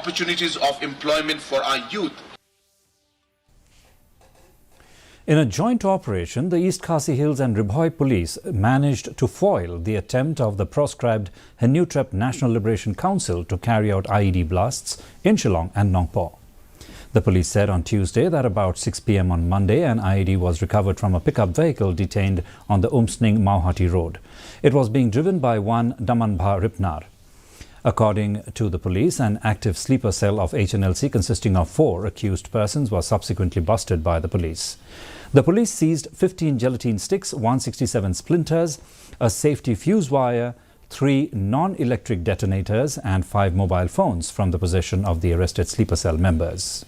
opportunities of employment for our youth. In a joint operation, the East Khasi Hills and Ri-Bhoi police managed to foil the attempt of the proscribed Hnlc National Liberation Council to carry out IED blasts in Shillong and Nongpoh. The police said on Tuesday that about 6 p.m. on Monday, an IED was recovered from a pickup vehicle detained on the Umsning-Mauhati road. It was being driven by one Damanbha Ripnar. According to the police, an active sleeper cell of Hnlc consisting of 4 accused persons was subsequently busted by the police. The police seized 15 gelatine sticks, 167 splinters, a safety fuse wire, 3 non-electric detonators and 5 mobile phones from the possession of the arrested sleeper cell members.